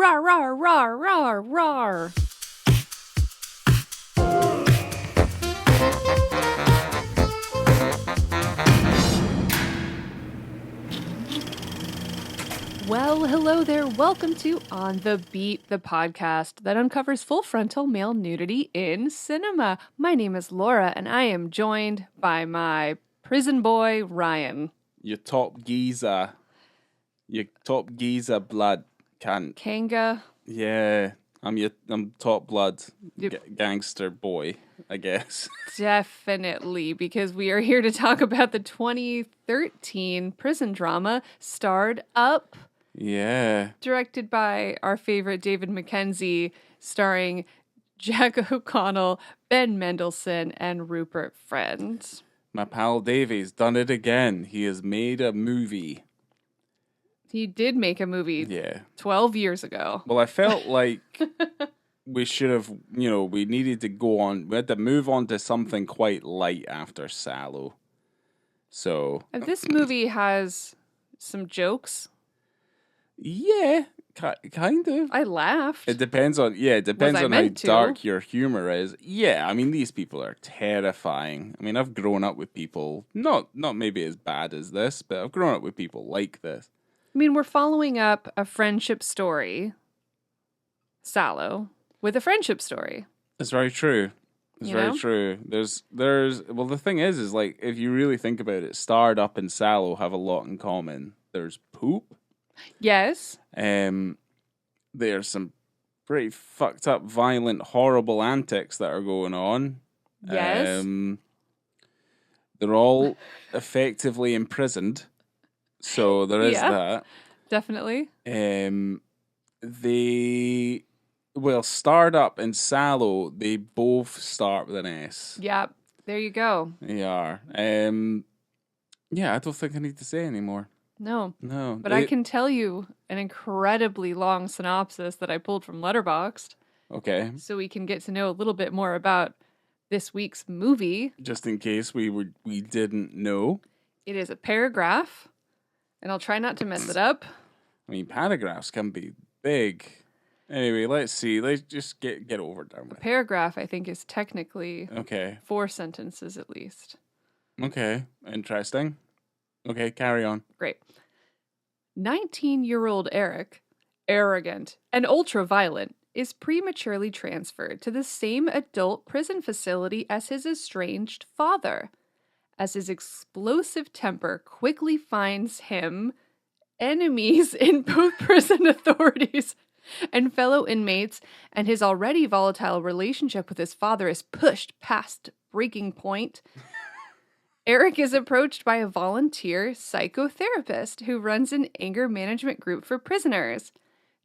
Rawr, rawr, rawr, rawr, rawr. Well, hello there. Welcome to On the Beat, the podcast that uncovers full frontal male nudity in cinema. My name is Laura, and I am joined by my prison boy, Ryan. You top geezer blood cunt. Kanga. Yeah, I'm top blood gangster boy, I guess. Definitely, because we are here to talk about the 2013 prison drama Starred Up. Yeah. Directed by our favorite David Mackenzie, starring Jack O'Connell, Ben Mendelsohn, and Rupert Friend. My pal Davey's done it again. He has made a movie. He did make a movie 12 years ago. Well, I felt like we should have, we needed to go on. We had to move on to something quite light after Sallow. So. This movie has some jokes. Yeah, kind of. I laughed. It depends on how dark your humor is. Yeah, I mean, these people are terrifying. I mean, I've grown up with people, not maybe as bad as this, but I've grown up with people like this. I mean, we're following up a friendship story, Sallow, with a friendship story. It's very true. It's very true. There's well, the thing is like, if you really think about it, Starred Up and Sallow have a lot in common. There's poop. Yes. There's some pretty fucked up, violent, horrible antics that are going on. Yes. They're all effectively imprisoned. So there is that. Definitely. Starred Up and Sallow, they both start with an S. Yeah, there you go. They are. I don't think I need to say anymore. No. But I can tell you an incredibly long synopsis that I pulled from Letterboxd. Okay. So we can get to know a little bit more about this week's movie. Just in case we didn't know. It is a paragraph, and I'll try not to mess it up. I mean, paragraphs can be big. Anyway, let's see. Let's just get over it. A paragraph, I think, is technically 4 sentences at least. Okay. Interesting. Okay, carry on. Great. 19-year-old Eric, arrogant and ultra-violent, is prematurely transferred to the same adult prison facility as his estranged father. As his explosive temper quickly finds him enemies in both prison authorities and fellow inmates, and his already volatile relationship with his father is pushed past breaking point, Eric is approached by a volunteer psychotherapist who runs an anger management group for prisoners.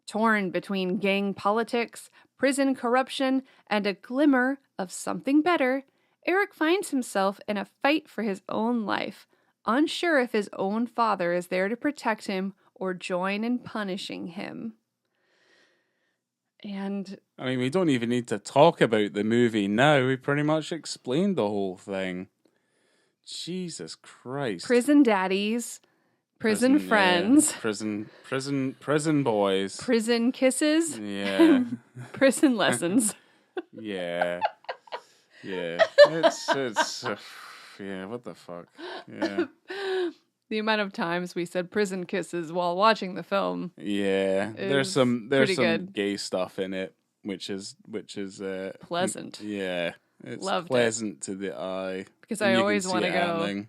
Torn between gang politics, prison corruption, and a glimmer of something better, Eric finds himself in a fight for his own life, unsure if his own father is there to protect him or join in punishing him. And I mean, we don't even need to talk about the movie now. We pretty much explained the whole thing. Jesus Christ. Prison daddies, prison friends, prison boys, prison kisses, prison lessons. Yeah. It's what the fuck? Yeah. The amount of times we said prison kisses while watching the film. Yeah. There's some good. gay stuff in it, which is pleasant. Yeah. It's Loved pleasant to the eye. Because I always want to go.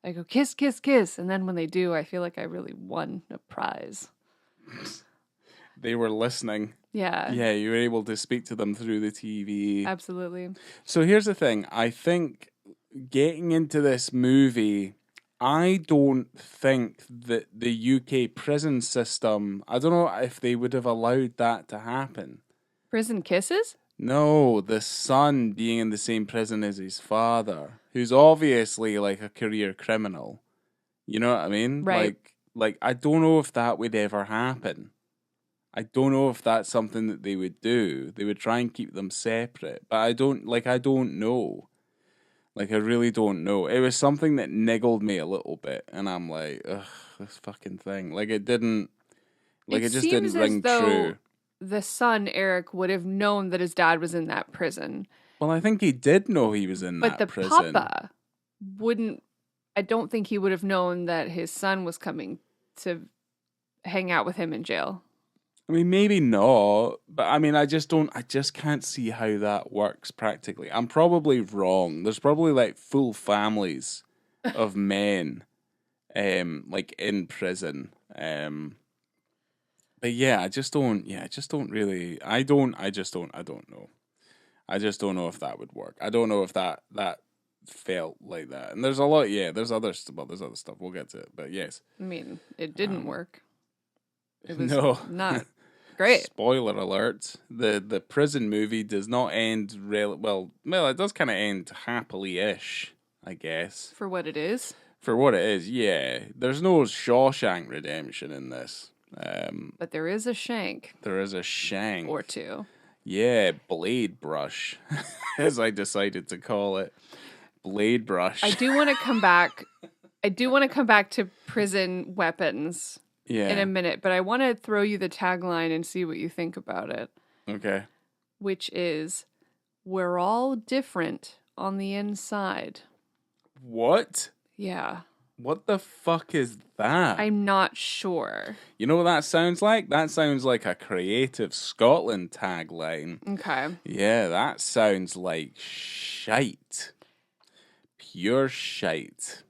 I go kiss, kiss, kiss, and then when they do, I feel like I really won a prize. They were listening. Yeah. Yeah, you were able to speak to them through the TV. Absolutely. So here's the thing. I think getting into this movie, I don't think that the UK prison system, I don't know if they would have allowed that to happen. Prison kisses? No, the son being in the same prison as his father, who's obviously like a career criminal. You know what I mean? Right. Like I don't know if that would ever happen. I don't know if that's something that they would do. They would try and keep them separate, but I don't know. Like, I really don't know. It was something that niggled me a little bit, and I'm like, ugh, this fucking thing. Like, it just didn't ring true. the son, Eric, would have known that his dad was in that prison. Well, I think he did know he was in But that the prison. papa wouldn't, I don't think he would have known that his son was coming to hang out with him in jail. I mean, maybe not, but I mean, I just can't see how that works practically. I'm probably wrong. There's probably like full families of men, like in prison. But yeah, I just don't really, I don't know. I just don't know if that would work. I don't know if that felt like that. And there's a lot, there's other stuff. We'll get to it, but yes. I mean, it didn't work. It was No. not great. Spoiler alert: the prison movie does not end well. It does kind of end happily-ish, I guess. For what it is. For what it is, yeah. There's no Shawshank Redemption in this. But there is a shank. There is a shank or two. Yeah, blade brush, as I decided to call it. Blade brush. I do want to come back. I do want to come back to prison weapons in a minute, but I want to throw you the tagline and see what you think about it. Okay. Which is, we're all different on the inside. What? Yeah. What the fuck is that? I'm not sure. You know what that sounds like? That sounds like a Creative Scotland tagline. Okay. Yeah, that sounds like shite. Pure shite.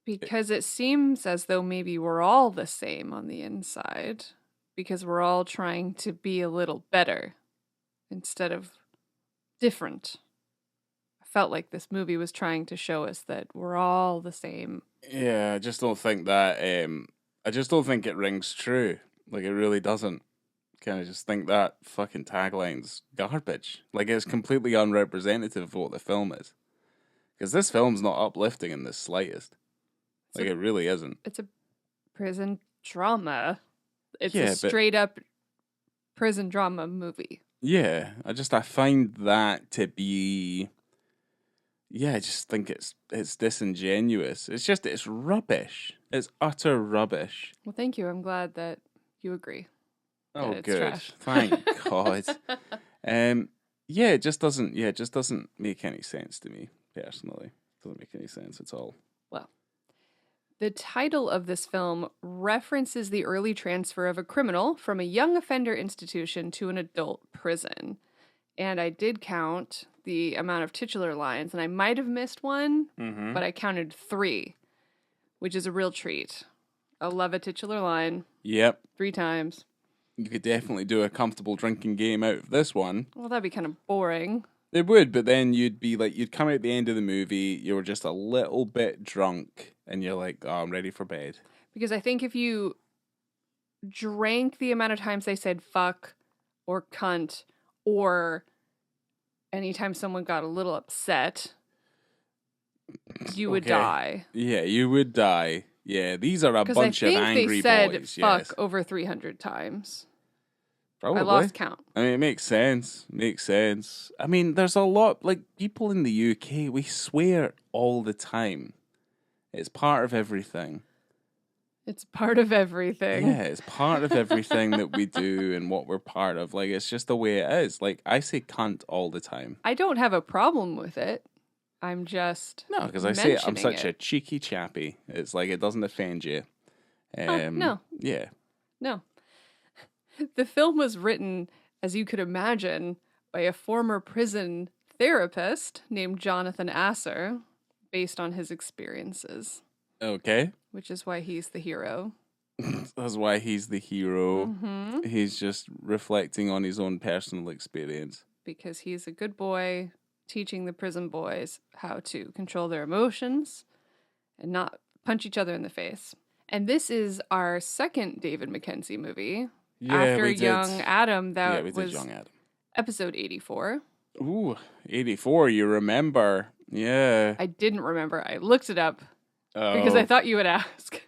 Because it seems as though maybe we're all the same on the inside. Because we're all trying to be a little better instead of different. I felt like this movie was trying to show us that we're all the same. Yeah, I just don't think that, I just don't think it rings true. Like, it really doesn't. Kind of just think that fucking tagline's garbage. Like, it's completely unrepresentative of what the film is. Because this film's not uplifting in the slightest. Like, it really isn't. It's a prison drama. It's Yeah, a straight up prison drama movie. Yeah, I find that to be... Yeah, I just think it's disingenuous. It's rubbish. It's utter rubbish. Well, thank you. I'm glad that you agree. Oh, it's good. Trash. Thank God. Yeah, it just doesn't make any sense to me, personally. It doesn't make any sense at all. Well, the title of this film references the early transfer of a criminal from a young offender institution to an adult prison. And I did count the amount of titular lines, and I might have missed one, but I counted 3, which is a real treat. I love a titular line. Yep. 3 times. You could definitely do a comfortable drinking game out of this one. Well, that'd be kind of boring. It would, but then you'd come out at the end of the movie, you were just a little bit drunk, and you're like, oh, I'm ready for bed. Because I think if you drank the amount of times they said fuck or cunt, or anytime someone got a little upset, you would die. Yeah, you would die. Yeah, these are a bunch of angry boys. Because I think they said fuck yes. over 300 times. Probably. I lost count. I mean, it makes sense. I mean, there's a lot, like, people in the UK, we swear all the time. It's part of everything. It's part of everything. Yeah, it's part of everything that we do and what we're part of. Like, it's just the way it is. Like, I say cunt all the time. I don't have a problem with it. I'm just No, because I say it, I'm such a cheeky chappy. It's like, it doesn't offend you. No. Yeah. No. The film was written, as you could imagine, by a former prison therapist named Jonathan Asser, based on his experiences. Okay. Which is why he's the hero. That's why he's the hero. Mm-hmm. He's just reflecting on his own personal experience. Because he's a good boy, teaching the prison boys how to control their emotions and not punch each other in the face. And this is our second David Mackenzie movie. Yeah, after we did. Young Adam, that we did was Young Adam. episode 84. Ooh, 84, you remember. Yeah. I didn't remember. I looked it up because I thought you would ask.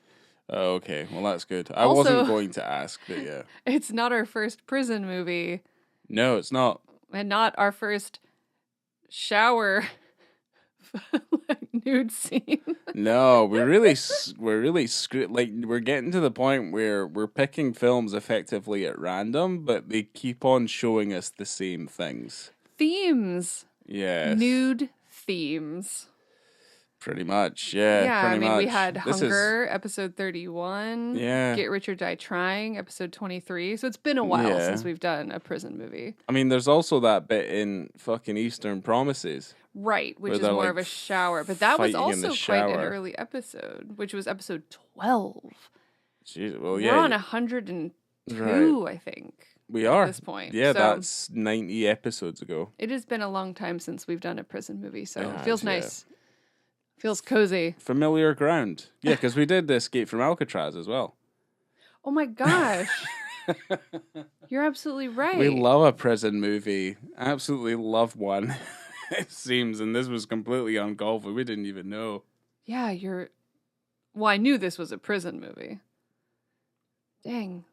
Oh, okay. Well, that's good. I Also, wasn't going to ask, but yeah. It's not our first prison movie. No, it's not. And not our first shower nude scene. No, we're really like we're getting to the point where we're picking films effectively at random, but they keep on showing us the same things. Themes. Yes. Nude themes. Pretty much. Yeah, Yeah, I pretty mean, much. we had This is Hunger, episode 31. yeah. Get Rich or Die Trying, episode 23. So it's been a while Yeah. since we've done a prison movie. I mean, there's also that bit in fucking Eastern Promises. Right, which Where is they're, more like, of a shower. But that was fighting in the also quite an shower. early episode, which was episode 12. Jeez, well, We're yeah. on 102, Right. I think. We at are. this point. Yeah, So that's 90 episodes ago. it has been a long time since we've done a prison movie, so It it has, feels yeah. nice. Feels cozy. Familiar ground. Yeah, because we did the Escape from Alcatraz as well. Oh my gosh. You're absolutely right. We love a prison movie. Absolutely love one. It seems, and this was completely uncalled for. We didn't even know. Yeah, well, I knew this was a prison movie. Dang.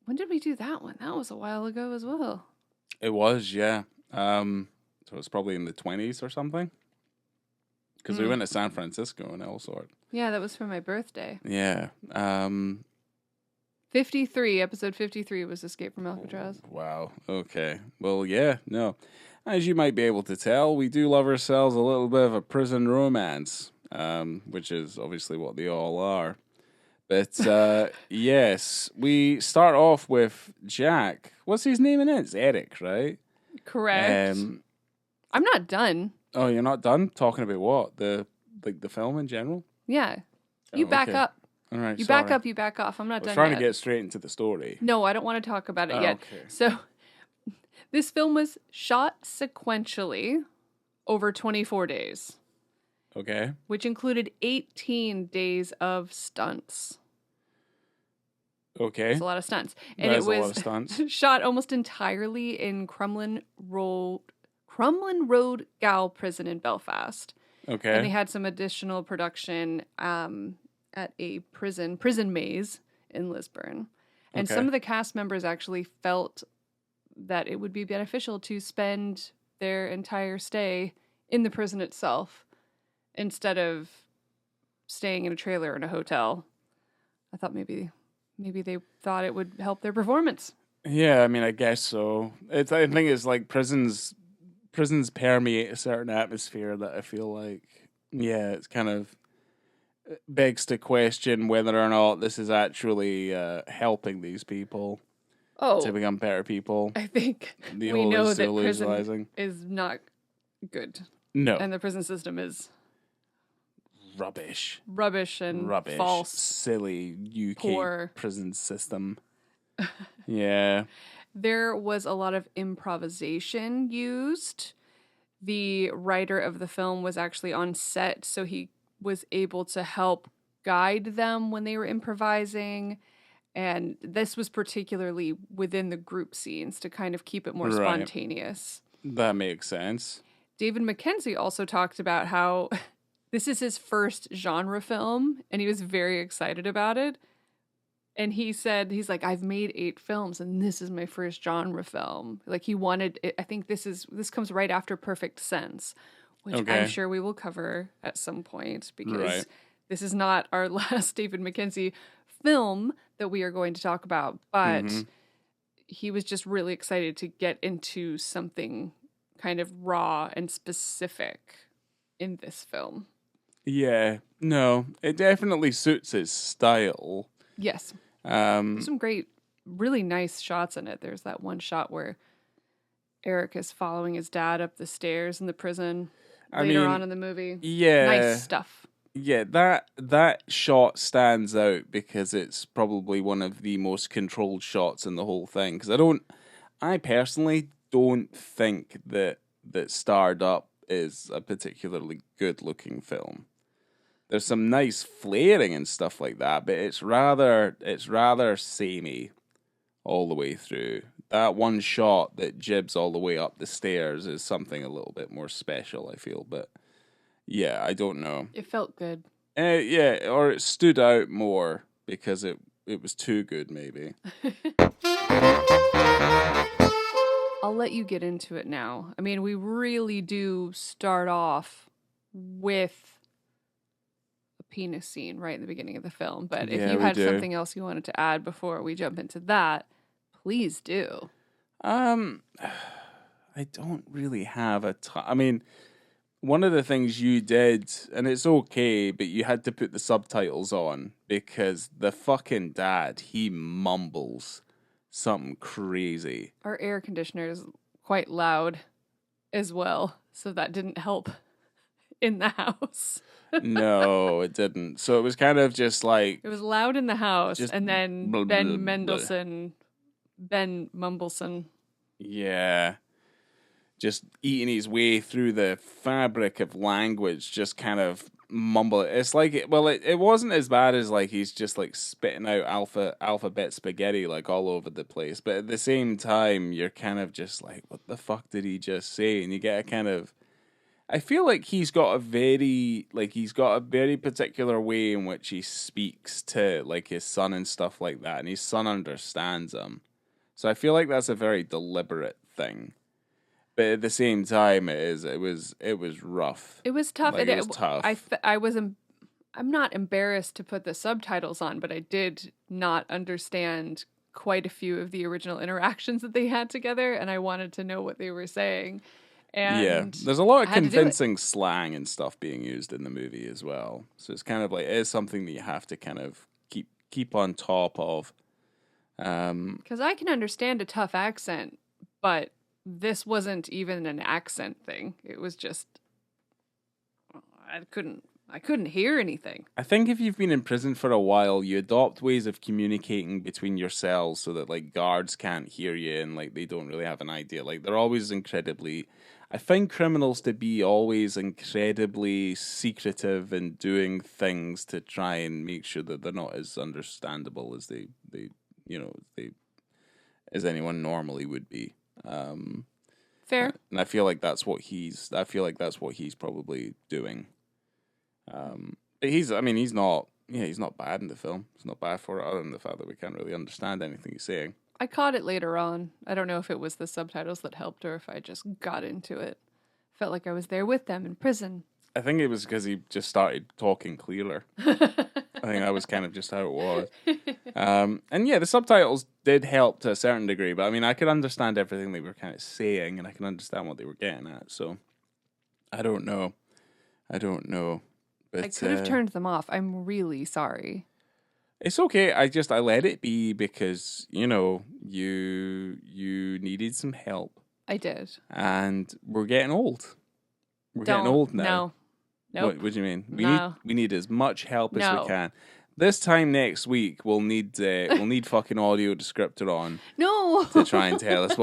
When did we do that one? That was a while ago as well. It was, yeah. So it was probably in the 20s or something. Because we went to San Francisco and all sort. Yeah, that was for my birthday. Yeah. 53, episode 53 was Escape from Alcatraz. Wow. Okay. Well, yeah, no. As you might be able to tell, we do love ourselves a little bit of a prison romance, which is obviously what they all are. But yes, we start off with Jack. What's his name in it? It's Eric, right? Correct. I'm not done. Oh, you're not done talking about what? The film in general? Yeah. You back okay. up. All right. You sorry. back up, you back off. I'm not I was done trying yet. to get straight into the story. No, I don't want to talk about it yet. Okay. So, this film was shot sequentially over 24 days, Okay. which included 18 days of stunts. Okay. It's a lot of stunts. And That it is a lot was of stunts. shot almost entirely in Crumlin Road Gal Prison in Belfast. Okay. And they had some additional production at a prison maze in Lisburn. And Okay. some of the cast members actually felt that it would be beneficial to spend their entire stay in the prison itself instead of staying in a trailer in a hotel. I thought maybe they thought it would help their performance. Yeah, I mean, I guess so. I think it's like prisons permeate a certain atmosphere that I feel like, yeah, it's kind of begs to question whether or not this is actually helping these people to become better people. I think The we whole know that disillusionizing. prison is not good. No. And the prison system is Rubbish. and Rubbish. false. Silly UK poor. prison system. Yeah. There was a lot of improvisation used. The writer of the film was actually on set, so he was able to help guide them when they were improvising. And this was particularly within the group scenes to kind of keep it more Right. spontaneous. That makes sense. David Mackenzie also talked about how this is his first genre film, and he was very excited about it. And he said, he's like, I've made 8 films, and this is my first genre film. Like, he wanted it, I think this comes right after Perfect Sense, which Okay. I'm sure we will cover at some point, because Right. this is not our last David Mackenzie film that we are going to talk about. But Mhm. he was just really excited to get into something kind of raw and specific in this film. Yeah. No, it definitely suits his style. Yes. Um, There's some great, really nice shots in it. There's that one shot where Eric is following his dad up the stairs in the prison later on in the movie. Yeah. Nice stuff. Yeah, that shot stands out because it's probably one of the most controlled shots in the whole thing. Because I personally don't think that Starred Up is a particularly good looking film. There's some nice flaring and stuff like that, but it's rather samey all the way through. That one shot that jibs all the way up the stairs is something a little bit more special, I feel. But yeah, I don't know. It felt good. Yeah, or it stood out more because it was too good, maybe. I'll let you get into it now. I mean, we really do start off with a penis scene right in the beginning of the film. But if Yeah, you we had do. something else you wanted to add before we jump into that, please do. I don't really have a ton. I mean, one of the things you did, and it's okay, but you had to put the subtitles on because the fucking dad, he mumbles something crazy. Our air conditioner is quite loud as well, so that didn't help in the house. No, it didn't. So it was kind of just like, It was loud in the house, just and then blah, blah, blah. Ben Mumbleson. Yeah. Just eating his way through the fabric of language, just kind of mumble it. It's like, it wasn't as bad as like he's just like spitting out alphabet spaghetti like all over the place. But at the same time, you're kind of just like, what the fuck did he just say? And you get a kind of, I feel like he's got a very particular way in which he speaks to like his son and stuff like that, and his son understands him. So I feel like that's a very deliberate thing. But at the same time, it was rough. It was tough. Like, it was tough. I'm not embarrassed to put the subtitles on, but I did not understand quite a few of the original interactions that they had together, and I wanted to know what they were saying. And yeah, there's a lot of I had to do it. convincing slang and stuff being used in the movie as well. So it's kind of like, it is something that you have to kind of keep on top of. Because I can understand a tough accent, but this wasn't even an accent thing. It was just I couldn't hear anything. I think if you've been in prison for a while, you adopt ways of communicating between yourselves so that like guards can't hear you and like they don't really have an idea. Like they're always I find criminals to be always incredibly secretive and doing things to try and make sure that they're not as understandable as they as anyone normally would be. Fair. And I feel like that's what he's probably doing. But he's not bad in the film. He's not bad for it, other than the fact that we can't really understand anything he's saying. I caught it later on. I don't know if it was the subtitles that helped or if I just got into it. Felt like I was there with them in prison. I think it was because he just started talking clearer. I think that was kind of just how it was. And yeah, the subtitles did help to a certain degree, but I mean, I could understand everything they were kind of saying, and I can understand what they were getting at. So, I don't know. But I could have turned them off. I'm really sorry. It's okay. I let it be because, you needed some help. I did. And we're getting old. Getting old now. No. Nope. What do you mean? No. We need as much help as we can. This time next week, we'll need fucking audio descriptor on. No. To try and tell us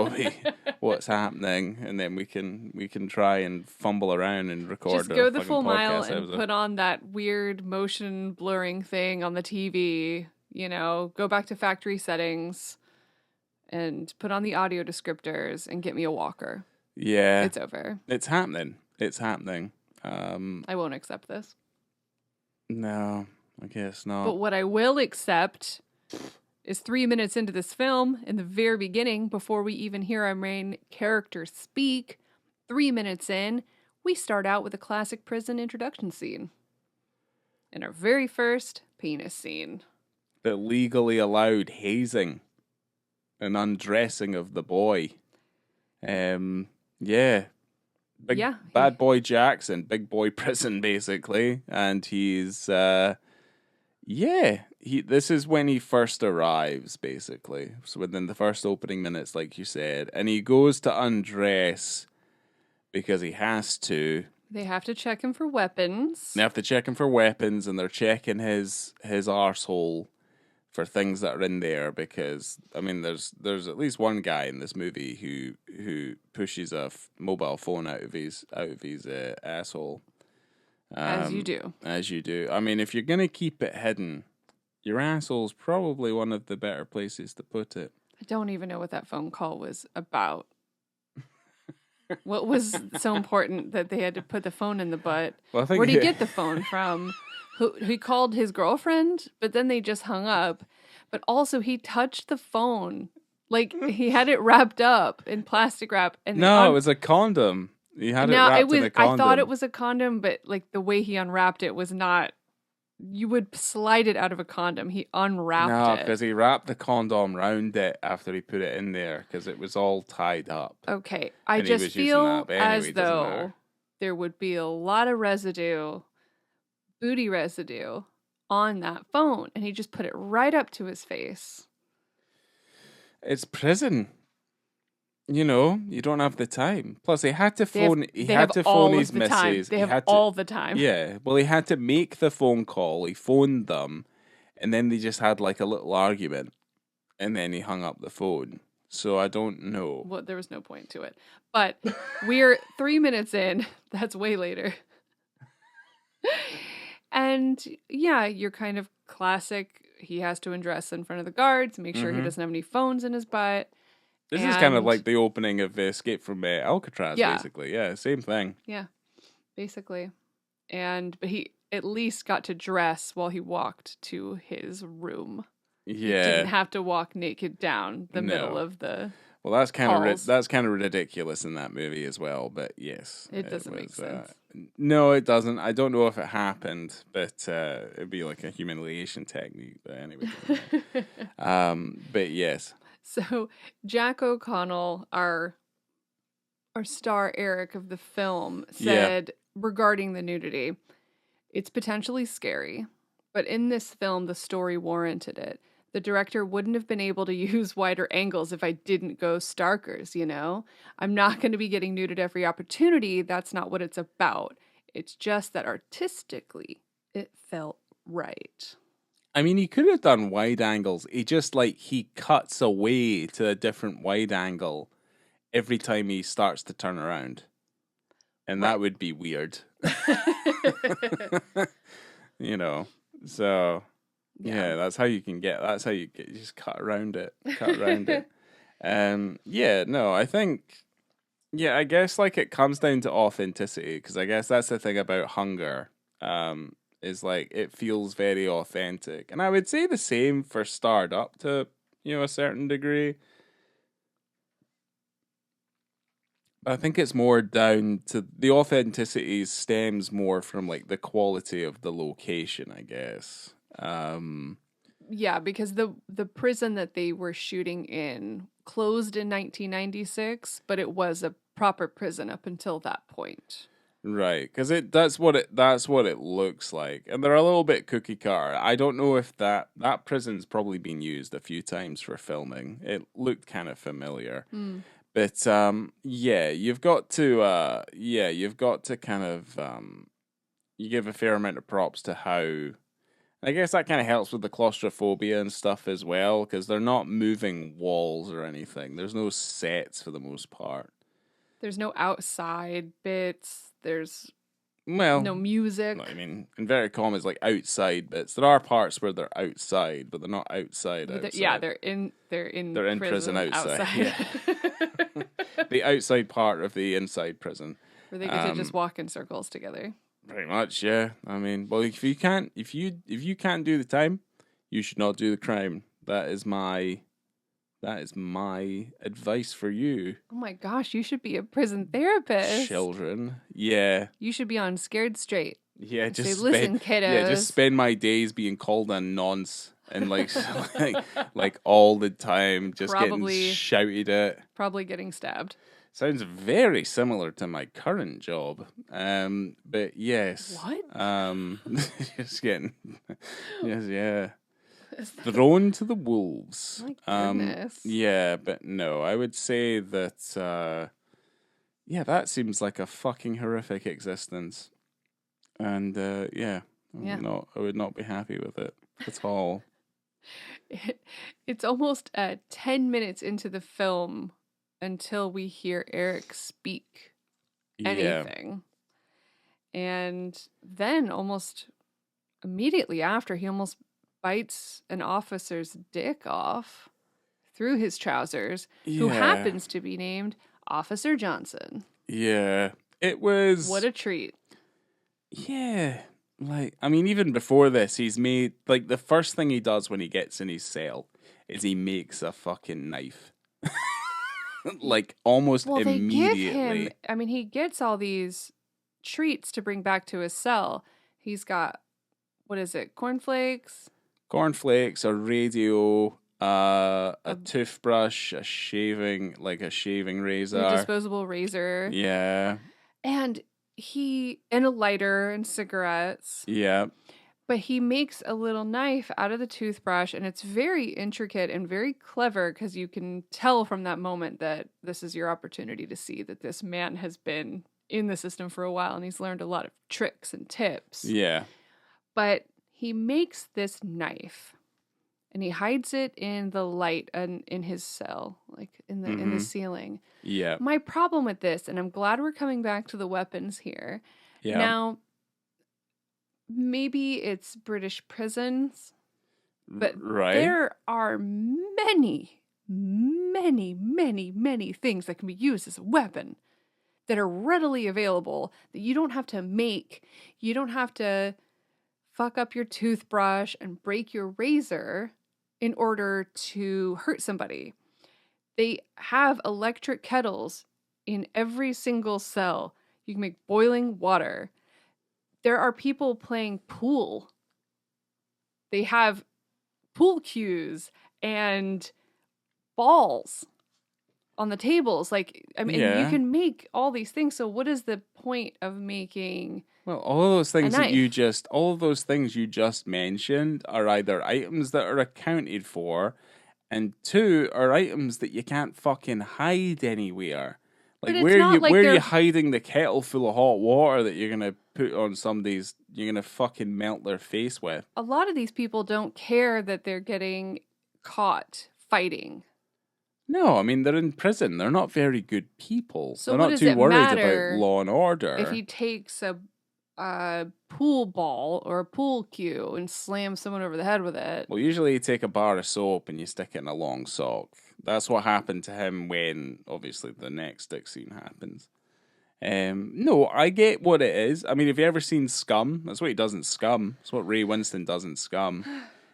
what's happening, and then we can try and fumble around and record. Just go the full mile and episode. Put on that weird motion blurring thing on the TV. Go back to factory settings, and put on the audio descriptors and get me a walker. Yeah, it's over. It's happening. I won't accept this. No, I guess not. But what I will accept is 3 minutes into this film, in the very beginning, before we even hear our main character speak, 3 minutes in, we start out with a classic prison introduction scene. And our very first penis scene. The legally allowed hazing and undressing of the boy. Yeah. Bad boy Jackson, big boy prison, basically. And he's, this is when he first arrives, basically. So within the first opening minutes, like you said. And he goes to undress because he has to. They have to check him for weapons. And they're checking his arsehole for things that are in there, because I mean, there's at least one guy in this movie who pushes a mobile phone out of his asshole. As you do. I mean, if you're gonna keep it hidden, your asshole's probably one of the better places to put it. I don't even know what that phone call was about. What was so important that they had to put the phone in the butt? Well, where'd he get the phone from? He called his girlfriend, but then they just hung up. But also, he touched the phone. Like, he had it wrapped up in plastic wrap. And no, it was a condom. He had it Now it wrapped in was. a I thought it condom. was a condom, but like the way he unwrapped it was not. You would slide it out of a condom. He unwrapped No, it. because he wrapped the condom round it after he put it in there because it was all tied up. Okay, I And he just was using feel that. But anyway, as it doesn't though matter. there would be a lot of residue, booty residue, on that phone, and he just put it right up to his face. It's prison. You know, you don't have the time. Plus, he had to They have, phone. He they had have to phone all his of the time. missus. They He have had to. all the time. Yeah. Well, he had to make the phone call. He phoned them, and then they just had like a little argument, and then he hung up the phone. So I don't know. Well, there was no point to it. But we're 3 minutes in. That's way later. And yeah, you're kind of classic. He has to undress in front of the guards, make sure he doesn't have any phones in his butt. This is kind of And like the opening of Escape from Alcatraz, Yeah. basically. Yeah, same thing. yeah, basically. But he at least got to dress while he walked to his room. He didn't Yeah. have to walk naked down the middle No. of the. Well, that's kind of Halls. that's kind of ridiculous in that movie as well. But yes, It doesn't make was, sense. No, it doesn't. I don't know if it happened, but it'd be like a humiliation technique. But anyway, it doesn't matter. But yes, So Jack O'Connell, our star Eric of the film, said regarding the nudity, it's potentially scary, but in this film, the story warranted it. The director wouldn't have been able to use wider angles if I didn't go starkers, you know? I'm not going to be getting nude at every opportunity. That's not what it's about. It's just that artistically, it felt right. I mean, he could have done wide angles. He just he cuts away to a different wide angle every time he starts to turn around, and that would be weird. You know, so yeah, that's how you get. You just cut around it. Yeah, no, I think. Yeah, I guess it comes down to authenticity because I guess that's the thing about Hunger. Is it feels very authentic, and I would say the same for Starred up to a certain degree. I think it's more down to the authenticity stems more from the quality of the location, I guess. Yeah, because the prison that they were shooting in closed in 1996, but it was a proper prison up until that point. Right, because that's what it looks like, and they're a little bit cookie cutter. I don't know if that prison's probably been used a few times for filming. It looked kind of familiar. But you've got to kind of you give a fair amount of props to how. I guess that kind of helps with the claustrophobia and stuff as well, because they're not moving walls or anything. There's no sets for the most part. There's no outside bits. There's no music. I mean, inverted commas outside bits. There are parts where they're outside, but they're not outside. Yeah, they're in prison outside. Yeah. The outside part of the inside prison, where they get to just walk in circles together. Pretty much, yeah. I mean, well, if you can't do the time, you should not do the crime. That is my advice for you. Oh my gosh, you should be a prison therapist. Children, yeah. You should be on Scared Straight. Yeah, just listen, kiddos. Yeah, just spend my days being called a nonce and all the time, just getting shouted at. Probably getting stabbed. Sounds very similar to my current job. But yes. What? Just getting yeah. Thrown to the wolves. My goodness. Yeah, but no, I would say that that seems like a fucking horrific existence. And I would not be happy with it at all. It's almost 10 minutes into the film until we hear Eric speak anything. Yeah. And then almost immediately after, he almost bites an officer's dick off through his trousers, who happens to be named Officer Johnson. Yeah. It was... What a treat. Yeah. I mean, even before this, he's made... the first thing he does when he gets in his cell is he makes a fucking knife. like almost Well, they give him, immediately. I mean, he gets all these treats to bring back to his cell. He's got, what is it, cornflakes? Cornflakes, a radio, a A, toothbrush, a shaving a razor. disposable razor. Yeah, And and a lighter and cigarettes. yeah, But he makes a little knife out of the toothbrush, and it's very intricate and very clever because you can tell from that moment that this is your opportunity to see that this man has been in the system for a while and he's learned a lot of tricks and tips. yeah, But he makes this knife and he hides it in the light and in his cell, like in the ceiling. yeah, My problem with this, and I'm glad we're coming back to the weapons here. yeah. Now, maybe it's British prisons, but right. there are many, many, many, many things that can be used as a weapon that are readily available that you don't have to make. You don't have to fuck up your toothbrush and break your razor in order to hurt somebody. They have electric kettles in every single cell. You can make boiling water. There are people playing pool. They have pool cues and balls on the tables. Like, I mean, Yeah. you can make all these things. So what is the point of making... Well, all of those things knife? all of those things you just mentioned are either items that are accounted for, and two are items that you can't fucking hide anywhere. Like But it's not like where are they're... you hiding the kettle full of hot water that you're gonna put on somebody's, you're gonna fucking melt their face with? A lot of these people don't care that they're getting caught fighting. No, I mean they're in prison. They're not very good people. So They're what not does too it worried matter about law and order. if he takes a pool ball or a pool cue and slams someone over the head with it? Well, usually you take a bar of soap and you stick it in a long sock. That's what happened to him when, obviously, the next stick scene happens. No, I get what it is. I mean, have you ever seen Scum? That's what he does in Scum. That's what Ray Winston does in Scum.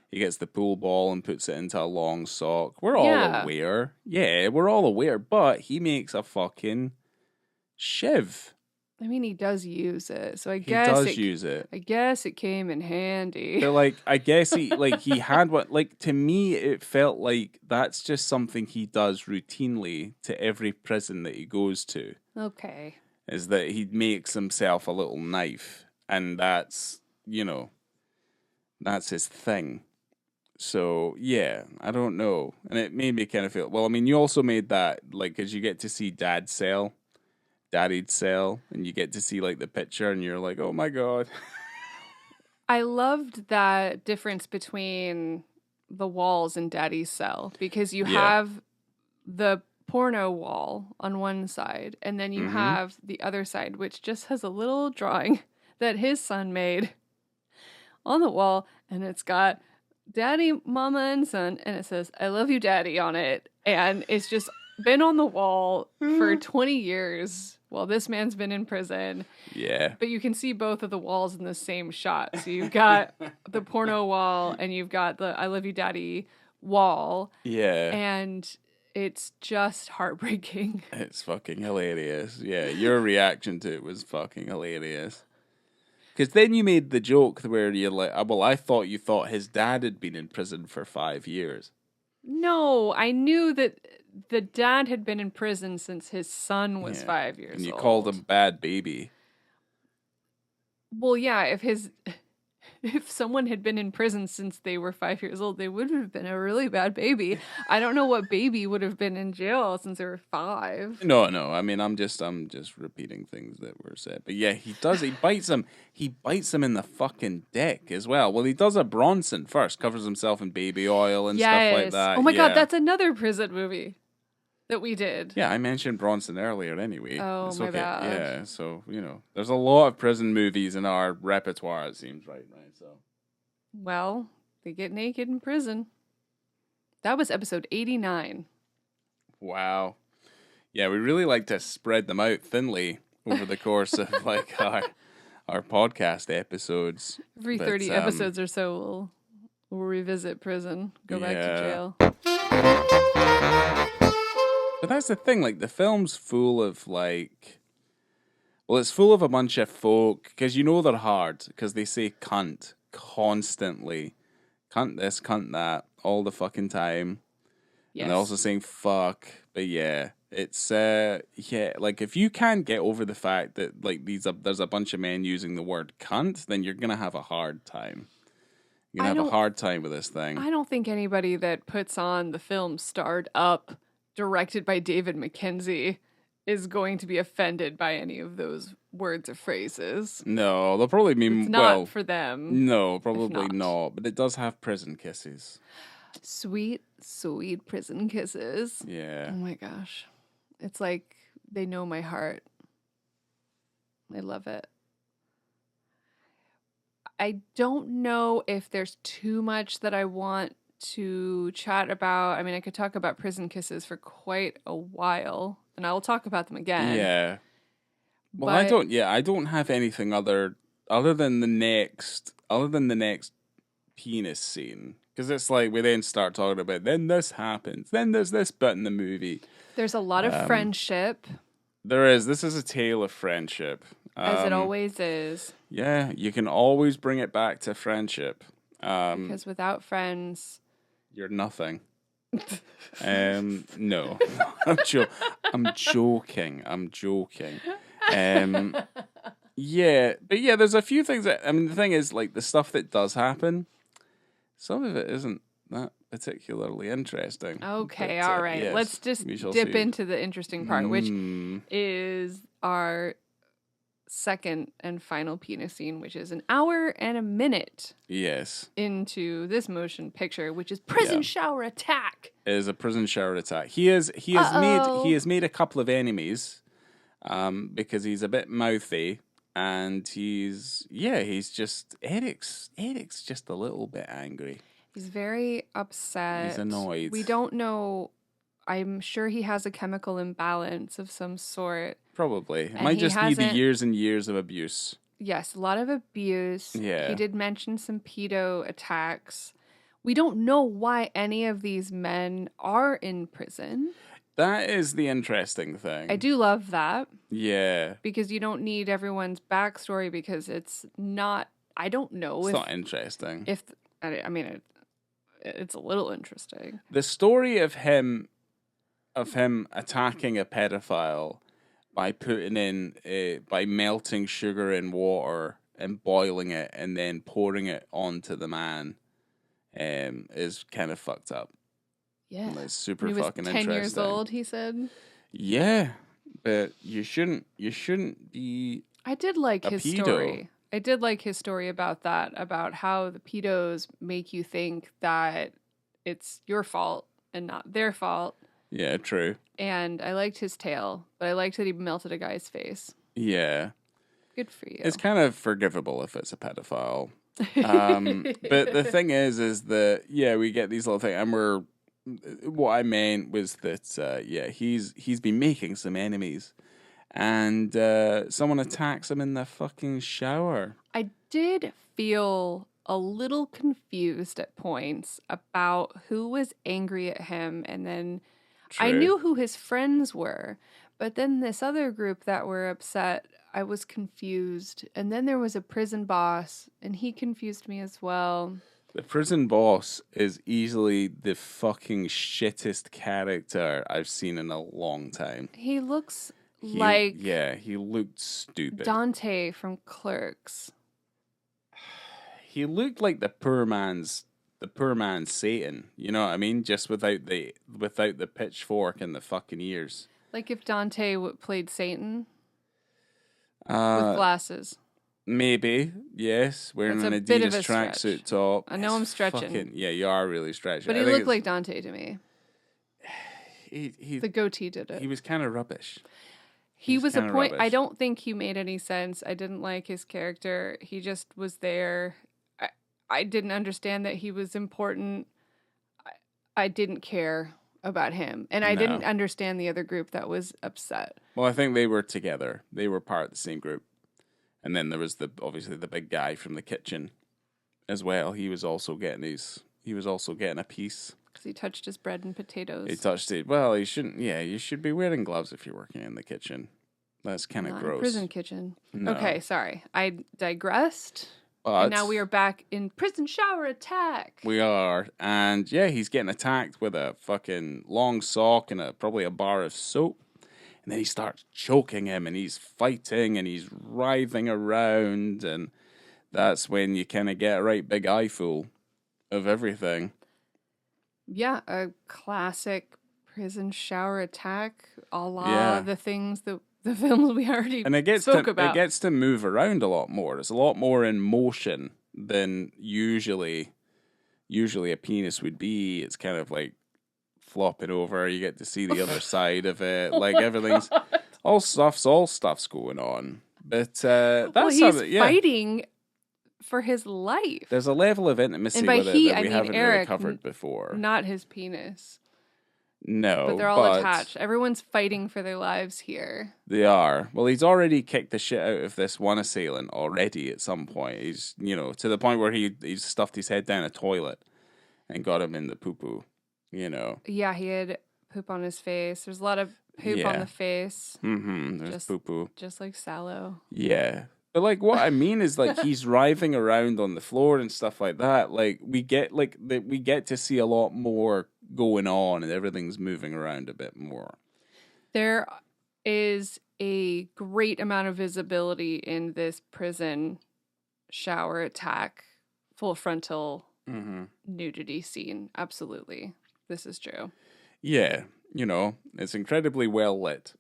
He gets the pool ball and puts it into a long sock. We're all aware. Yeah, we're all aware. But he makes a fucking shiv. I mean, he does use it, so I use it. I guess it came in handy. But like, I guess he had what, like, to me it felt like that's just something he does routinely to every prison that he goes to. Okay. Is that he makes himself a little knife, and that's, that's his thing. So yeah, I don't know, and it made me kind of feel. Well, I mean, you also made that like, because you get to see Daddy'd cell, and you get to see like the picture, and you're like, oh my god. I loved that difference between the walls in Daddy's cell, because you have the porno wall on one side, and then you have the other side, which just has a little drawing that his son made on the wall, and it's got Daddy, Mama, and Son, and it says, I love you, Daddy, on it. And it's just been on the wall for 20 years while this man's been in prison. Yeah. But you can see both of the walls in the same shot. So you've got the porno wall and you've got the I love you, Daddy wall. Yeah. And it's just heartbreaking. It's fucking hilarious. Yeah, your reaction to it was fucking hilarious. Because then you made the joke where you're like, well, I thought you thought his dad had been in prison for 5 years. No, I knew that the dad had been in prison since his son was 5 years old. And you called him Bad Baby. Well, yeah, if someone had been in prison since they were 5 years old, they would have been a really bad baby. I don't know what baby would have been in jail since they were 5. No. I mean, I'm just repeating things that were said. But yeah, he does. He bites him. He bites him in the fucking dick as well. Well, he does a Bronson first, covers himself in baby oil and stuff like that. Oh my god, that's another prison movie that we did. Yeah, I mentioned Bronson earlier anyway. Oh, it's my okay. bad. Yeah, so, there's a lot of prison movies in our repertoire, it seems, right? So. Well, they get naked in prison. That was episode 89. Wow. Yeah, we really like to spread them out thinly over the course of like our podcast episodes. Every 30 episodes or so, we'll revisit prison, go back to jail. But that's the thing, like, the film's full of, like... Well, it's full of a bunch of folk, because you know they're hard, because they say cunt constantly. Cunt this, cunt that, all the fucking time. Yes. And they're also saying fuck. But yeah, it's, yeah, like, if you can't get over the fact that, like, there's a bunch of men using the word cunt, then you're gonna have a hard time. You're gonna have a hard time with this thing. I don't think anybody that puts on the film Starred Up, directed by David Mackenzie, is going to be offended by any of those words or phrases. No, they'll probably be, It's not for them. No, probably not. But it does have prison kisses. Sweet, sweet prison kisses. Yeah. Oh my gosh. It's like they know my heart. I love it. I don't know if there's too much that I want to chat about. I mean, I could talk about prison kisses for quite a while, and I will talk about them again. Yeah. Well, but I don't have anything other than the next penis scene, because it's like we then start talking about, then this happens, then there's this bit in the movie. There's a lot of friendship. There is. This is a tale of friendship. As it always is. Yeah, you can always bring it back to friendship. Because without friends... You're nothing. No. I'm joking. Yeah, but yeah, there's a few things that, I mean, the thing is, like, the stuff that does happen, some of it isn't that particularly interesting. Okay, but, all right. yes, Let's just dip into the interesting part, which is our second and final penis scene, which is an hour and a minute. Yes. Into this motion picture, which is prison shower attack. It is a prison shower attack. He has made a couple of enemies, because he's a bit mouthy, and he's just Eric's just a little bit angry. He's very upset. He's annoyed. We don't know. I'm sure he has a chemical imbalance of some sort. Probably. It might just be the years and years of abuse. Yes, a lot of abuse. Yeah. He did mention some pedo attacks. We don't know why any of these men are in prison. That is the interesting thing. I do love that. Yeah. Because you don't need everyone's backstory, because it's not, I don't know. It's not interesting. It's a little interesting. The story of him attacking a pedophile by by melting sugar in water and boiling it and then pouring it onto the man, is kind of fucked up. Yeah. It's super he was fucking 10 interesting. years old, he said. Yeah, but you shouldn't be. I did like his pedo. Story. I did like his story about that, about how the pedos make you think that it's your fault and not their fault. Yeah, true. And I liked his tale, but I liked that he melted a guy's face. Yeah. Good for you. It's kind of forgivable if it's a pedophile. But the thing is that, yeah, we get these little things, and what I meant was that, he's been making some enemies, and someone attacks him in the fucking shower. I did feel a little confused at points about who was angry at him, and then True. I knew who his friends were, but then this other group that were upset, I was confused. And then there was a prison boss, and he confused me as well. The prison boss is easily the fucking shittest character I've seen in a long time. He looks he looked stupid. Dante from Clerks. He looked like the poor man's Satan. You know what I mean? Just without the pitchfork and the fucking ears. Like if Dante played Satan with glasses. Maybe, yes. Wearing an Adidas tracksuit top. I know I'm stretching. Yeah, you are really stretching. But he looked like Dante to me. The goatee did it. He was kind of rubbish. He was a point. Rubbish. I don't think he made any sense. I didn't like his character. He just was there. I didn't understand that he was important. I didn't care about him. And I didn't understand the other group that was upset. Well, I think they were together. They were part of the same group. And then there was obviously the big guy from the kitchen as well. He was also getting a piece. Because he touched his bread and potatoes. He touched it. Well, he shouldn't. Yeah, you should be wearing gloves if you're working in the kitchen. That's kind of Not gross. in a prison kitchen. No. Okay, sorry. I digressed. But and now we are back in prison shower attack. We are. And yeah, he's getting attacked with a fucking long sock and probably a bar of soap. And then he starts choking him and he's fighting and he's writhing around. And that's when you kind of get a right big eyeful of everything. Yeah, a classic prison shower attack, a la the things that the films we already spoke about. It gets to move around a lot more. There's a lot more in motion than usually a penis would be. It's kind of like flopping over. You get to see the other side of it. Like everything's all stuff's going on. But that's he's fighting for his life. There's a level of intimacy with it that we haven't really covered before. Not his penis. No, but they're all attached. Everyone's fighting for their lives here. They are. Well, he's already kicked the shit out of this one assailant already at some point. He's, to the point where he's stuffed his head down a toilet and got him in the poo-poo, Yeah, he had poop on his face. There's a lot of poop on the face. Mm-hmm. There's poo-poo. Just like Sallow. Yeah. But, like, what I mean is, like, he's writhing around on the floor and stuff like that. Like, we get to see a lot more going on and everything's moving around a bit more. There is a great amount of visibility in this prison shower attack, full frontal nudity scene. Absolutely. This is true. Yeah. It's incredibly well lit.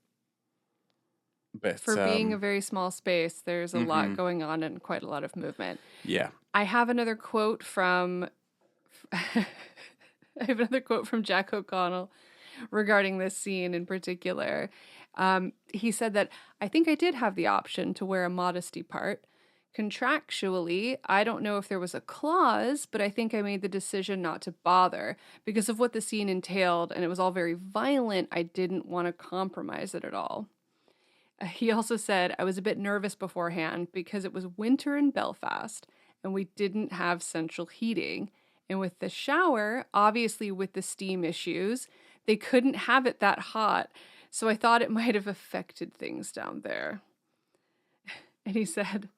But, for being a very small space, there's a lot going on and quite a lot of movement. Yeah. I have another quote from Jack O'Connell regarding this scene in particular. He said that, I think I did have the option to wear a modesty part. Contractually, I don't know if there was a clause, but I think I made the decision not to bother. Because of what the scene entailed, and it was all very violent, I didn't want to compromise it at all. He also said, I was a bit nervous beforehand because it was winter in Belfast and we didn't have central heating. And with the shower, obviously with the steam issues, they couldn't have it that hot. So I thought it might have affected things down there. And he said,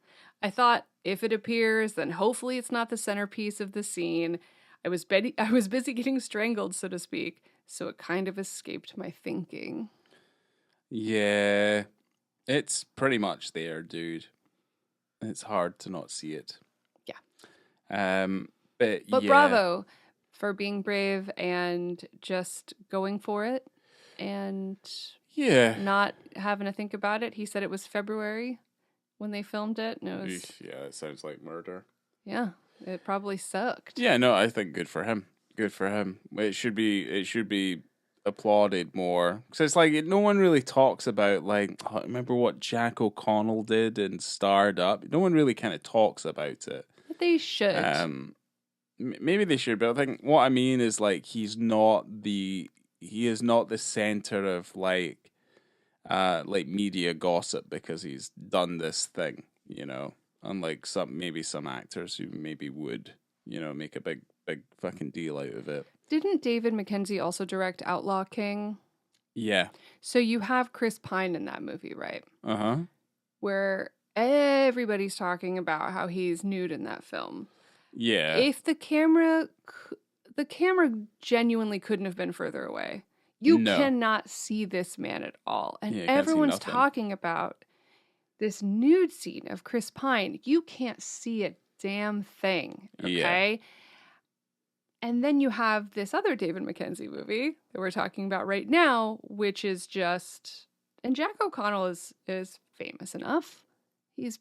I thought if it appears, then hopefully it's not the centerpiece of the scene. I was busy getting strangled, so to speak. So it kind of escaped my thinking. Yeah. It's pretty much there, dude. It's hard to not see it. Yeah. But bravo for being brave and just going for it and not having to think about it. He said it was February when they filmed it. And it was, it sounds like murder. Yeah, it probably sucked. Yeah, no, I think good for him. Good for him. It should be applauded more, because it's like no one really talks about, like, remember what Jack O'Connell did in Starred Up? No one really kind of talks about it. But they should. Maybe they should, but I think what I mean is, like, he is not the center of like media gossip because he's done this thing, unlike some actors who maybe would, make a big fucking deal out of it. Didn't David Mackenzie also direct Outlaw King? Yeah. So you have Chris Pine in that movie, right? Uh-huh. Where everybody's talking about how he's nude in that film. Yeah. If the camera genuinely couldn't have been further away. You cannot see this man at all. And everyone's talking about this nude scene of Chris Pine. You can't see a damn thing, okay? Yeah. And then you have this other David Mackenzie movie that we're talking about right now, which is just, and Jack O'Connell is famous enough. He's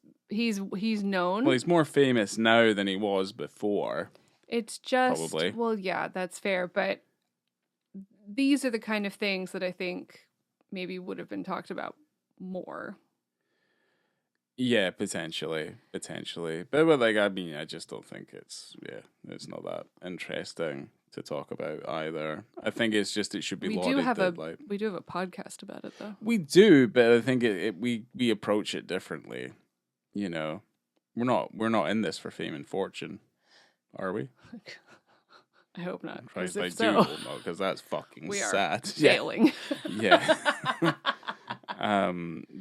known. Well, he's more famous now than he was before. It's just, probably. Well, yeah, that's fair. But these are the kind of things that I think maybe would have been talked about more. Yeah, potentially. But like, I mean, I just don't think it's not that interesting to talk about either. I think it's just, it should be lauded. We do have a podcast about it, though. We do, but I think we approach it differently. We're not in this for fame and fortune, are we? I hope not, because Christ, I if do so, hope not, because that's fucking we are sad. failing. Yeah.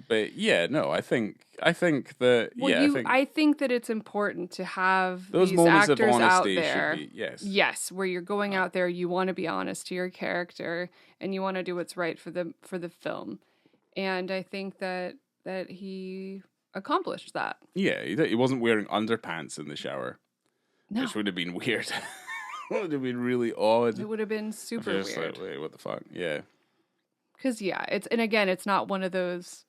But yeah, no, I think that, Well, yeah, I think I think that it's important to have those these moments of actors out honesty should there. be, yes. Yes, where you're going out there, you want to be honest to your character and you want to do what's right for the film. And I think that he accomplished that. Yeah, he wasn't wearing underpants in the shower, No, which would have been weird. Would have been really odd. it would have been If super you're just weird. like, wait, what the fuck? Yeah. Because yeah, and again, it's not one of those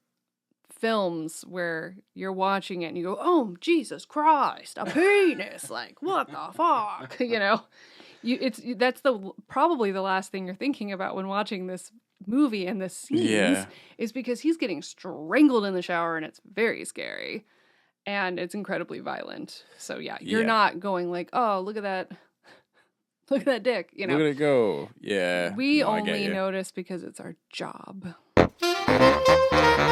films where you're watching it and you go, "Oh, Jesus Christ, a penis!" Like, what the fuck, you know? That's probably the last thing you're thinking about when watching this movie and the scenes Yeah. is because he's getting strangled in the shower and it's very scary and it's incredibly violent. So yeah, you're Yeah. not going like, "Oh, look at that." Look at that dick, you know. Look at it go. Yeah. We No, I get only you. notice because it's our job. I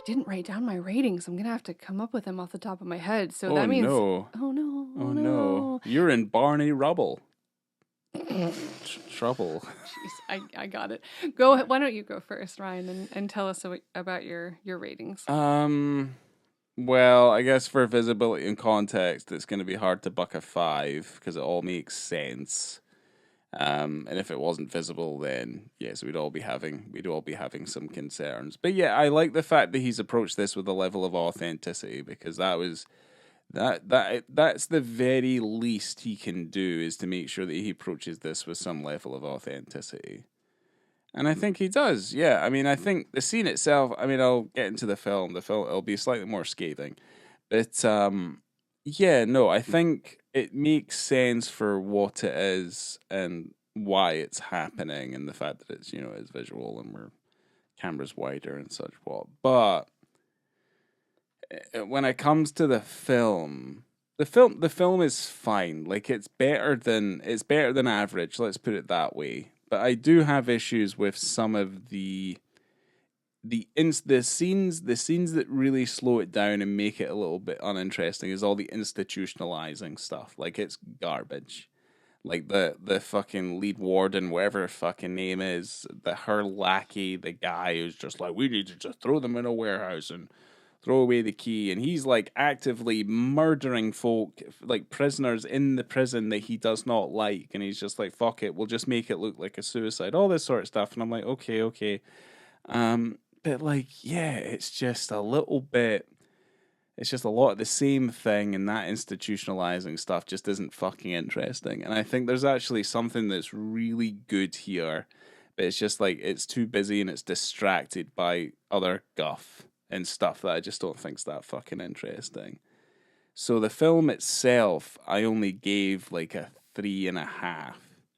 didn't write down my ratings. I'm going to have to come up with them off the top of my head. So Oh, that means no. oh no. Oh, no. You're in Barney Rubble. Trouble. Jeez, I got it. Go ahead. Why don't you go first, Ryan, and tell us about your ratings. Well, I guess for visibility and context, it's going to be hard to buck a 5 because it all makes sense. And if it wasn't visible, then yes, we'd all be having some concerns. But yeah, I like the fact that he's approached this with a level of authenticity, because that's the very least he can do, is to make sure that he approaches this with some level of authenticity. And I think he does, yeah. I mean, I think the scene itself, I mean, I'll get into the film. The film, it'll be slightly more scathing. But, yeah, no, I think it makes sense for what it is and why it's happening, and the fact that it's, it's visual and where camera's wider and such what. But when it comes to the film is fine. Like, it's better than average, let's put it that way. But I do have issues with some of the scenes that really slow it down and make it a little bit uninteresting, is all the institutionalizing stuff. Like, it's garbage. Like the fucking lead warden, whatever her fucking name is, her lackey, the guy who's just like, we need to just throw them in a warehouse and throw away the key, and he's like actively murdering folk, like prisoners in the prison that he does not like, and he's just like, fuck it, we'll just make it look like a suicide, all this sort of stuff. And I'm like, okay. But like, yeah, it's just a little bit, it's just a lot of the same thing, and that institutionalizing stuff just isn't fucking interesting. And I think there's actually something that's really good here, but it's just like, it's too busy and it's distracted by other guff and stuff that I just don't think's that fucking interesting. So the film itself, I only gave like a 3.5,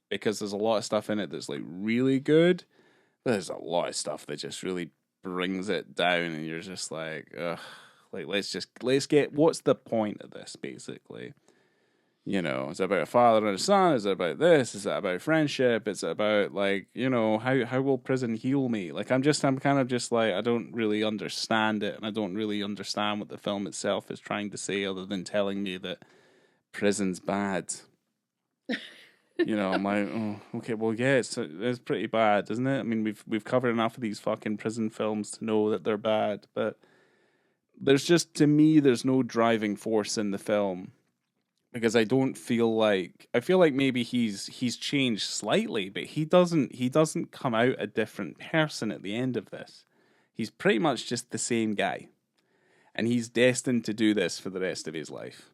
because there's a lot of stuff in it that's like really good, but there's a lot of stuff that just really brings it down, and you're just like, ugh, like let's get, what's the point of this, basically? Is it about a father and a son? Is it about this? Is it about friendship? Is it about, like, how will prison heal me? Like, I'm kind of just like, I don't really understand it, and I don't really understand what the film itself is trying to say, other than telling me that prison's bad. I'm like, oh, okay, well, yeah, it's pretty bad, isn't it? I mean, we've covered enough of these fucking prison films to know that they're bad, but to me, there's no driving force in the film. Because I feel like maybe he's changed slightly, but he doesn't come out a different person at the end of this. He's pretty much just the same guy. And he's destined to do this for the rest of his life.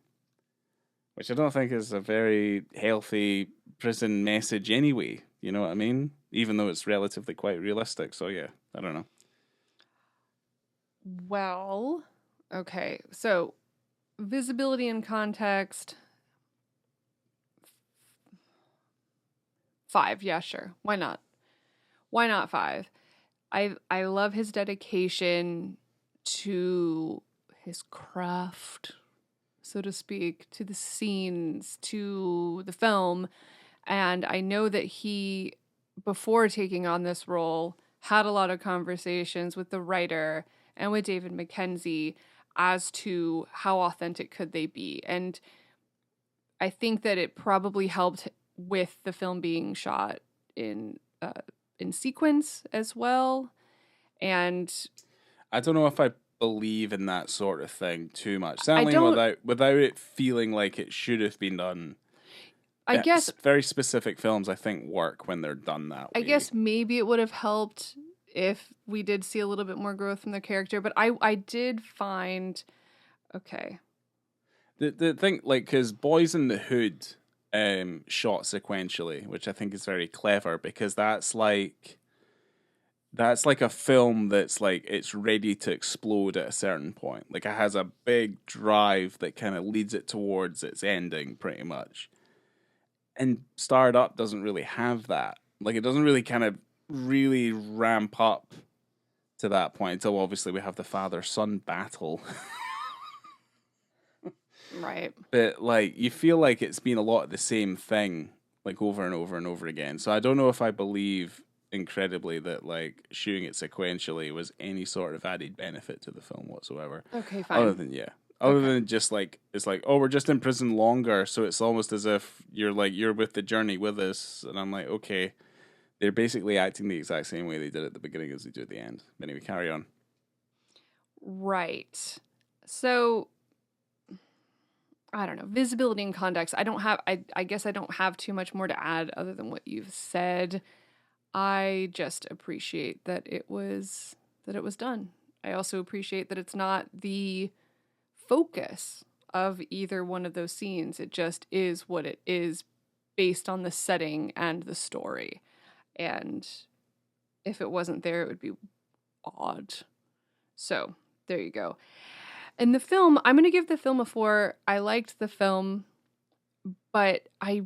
Which I don't think is a very healthy prison message anyway, you know what I mean? Even though it's relatively quite realistic, so yeah, I don't know. Well, okay. So, visibility and context, 5. Yeah, sure. Why not? Why not 5? I love his dedication to his craft, so to speak, to the scenes, to the film. And I know that he, before taking on this role, had a lot of conversations with the writer and with David Mackenzie as to how authentic could they be. And I think that it probably helped with the film being shot in sequence as well. And I don't know if I believe in that sort of thing too much. I Certainly don't without it feeling like it should have been done. I guess Very specific films, I think, work when they're done that I way. guess maybe it would have helped if we did see a little bit more growth from the character, but I did find okay. The thing, like, because Boys in the Hood shot sequentially, which I think is very clever, because that's like a film that's like it's ready to explode at a certain point. Like, it has a big drive that kind of leads it towards its ending, pretty much. And Starred Up doesn't really have that. Like, it doesn't really kind of really ramp up to that point until obviously we have the father-son battle. Right. But like, you feel like it's been a lot of the same thing, like over and over and over again. So I don't know if I believe incredibly that like shooting it sequentially was any sort of added benefit to the film whatsoever. Okay, Other fine. than other than just like it's like, oh, we're just in prison longer, so it's almost as if you're with the journey with us, and I'm like, okay, they're basically acting the exact same way they did at the beginning as they do at the end. Anyway, carry on. Right. So I don't know. Visibility and context. I guess I don't have too much more to add other than what you've said. I just appreciate that it was done. I also appreciate that it's not the focus of either one of those scenes. It just is what it is based on the setting and the story. And if it wasn't there, it would be odd. So, there you go. And the film, I'm going to give the film a 4. I liked the film, but I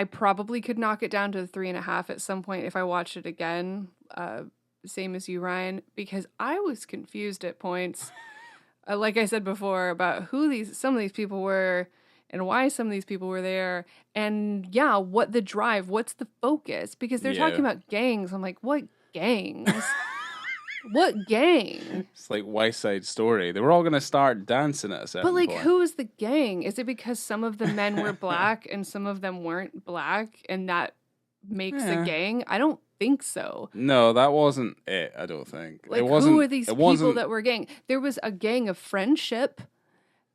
probably could knock it down to a 3.5 at some point if I watched it again. Same as you, Ryan, because I was confused at points. Like I said before, about who some of these people were and why some of these people were there. And yeah, what the drive, what's the focus? Because they're talking about gangs. I'm like, what gangs? What gang? It's like West Side Story. They were all gonna start dancing at a certain But like, point. who is the gang? Is it because some of the men were black and some of them weren't black, and that makes a gang? I don't think so. No, that wasn't it. I don't think Like, it wasn't. who are these It people wasn't. that were gang? There was a gang of friendship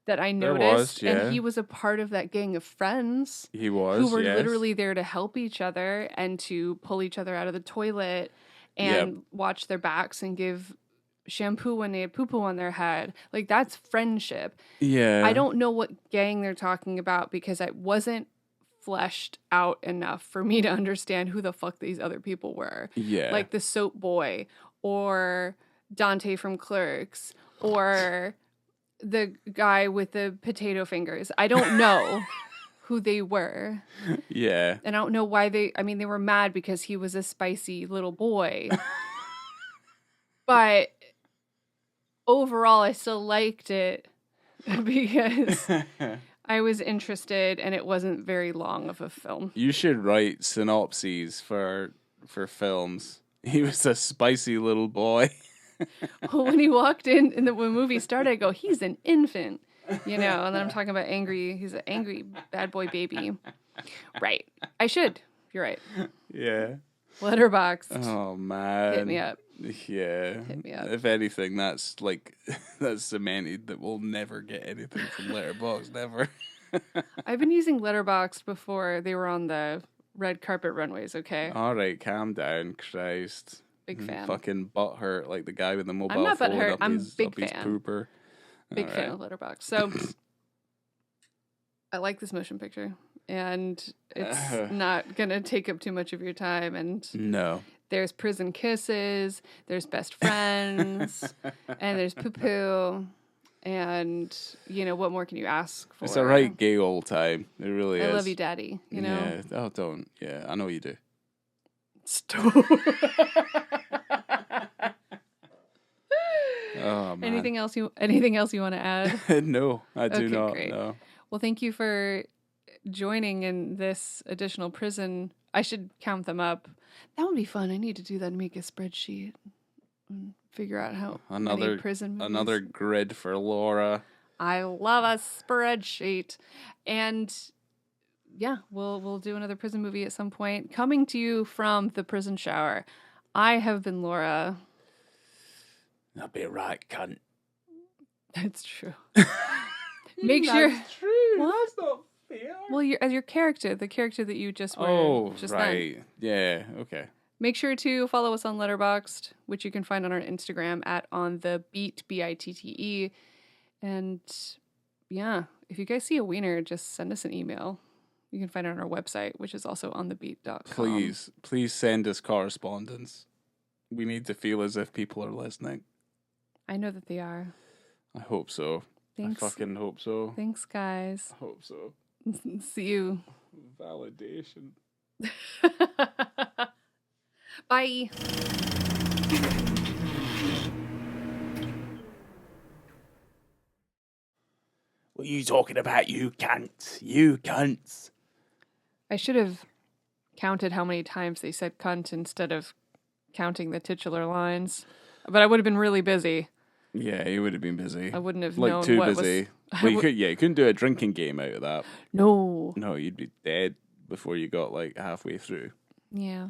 that I There was, noticed, and yeah. he was a part of that gang of friends He was, who were yes. literally there to help each other and to pull each other out of the toilet and watch their backs and give shampoo when they had poo-poo on their head. Like, that's friendship. Yeah. I don't know what gang they're talking about because it wasn't fleshed out enough for me to understand who the fuck these other people were. Yeah. Like the soap boy or Dante from Clerks or the guy with the potato fingers. I don't know who they were. Yeah. And I don't know why they were mad because he was a spicy little boy. But overall, I still liked it because I was interested and it wasn't very long of a film. You should write synopses for films. He was a spicy little boy. Well, when he walked in when the movie started, I go, he's an infant, and then I'm talking about he's an angry bad boy baby. Right. I should. You're right. Yeah. Letterboxd. Oh, man. Hit me up. Yeah. Hit me up. If anything, that's cemented that we'll never get anything from Letterboxd, never. I've been using Letterboxd before they were on the red carpet runways, okay? All right, calm down, Christ. Big fan. Fucking butthurt like the guy with the mobile I'm not phone butthurt. up I'm his, big up his fan. pooper. Big fan of Letterboxd. So I like this motion picture, and it's not gonna take up too much of your time. And no, there's prison kisses, there's best friends, and there's poo poo, and what more can you ask for? it's a right gay old time. It really is. I love you, Daddy. Yeah. Oh, don't. Yeah, I know you do. Stop. Oh, man. Anything else you want to add? No, I do not. Great. No. Well, thank you for joining in this additional prison. I should count them up. That would be fun. I need to do that and make a spreadsheet and figure out how many prison movies. Another grid for Laura. I love a spreadsheet. And yeah, we'll do another prison movie at some point. Coming to you from the prison shower, I have been Laura. That'd be right, cunt. That's true. Make sure. That's true. What? That's not fair. Well, as your character, the character that you just were Oh, just right. then. Yeah, okay. Make sure to follow us on Letterboxd, which you can find on our Instagram at on the beat BiTTE. And yeah, if you guys see a wiener, just send us an email. You can find it on our website, which is also on thebeat.com. Please send us correspondence. We need to feel as if people are listening. I know that they are. I hope so. Thanks. I fucking hope so. Thanks, guys. I hope so. See you. Validation. Bye. What are you talking about, you cunts? You cunts. I should have counted how many times they said cunt instead of counting the titular lines. But I would have been really busy. Yeah, you would have been busy. I wouldn't have like known too what busy. was... Well, you couldn't do a drinking game out of that. No. No, you'd be dead before you got like halfway through. Yeah.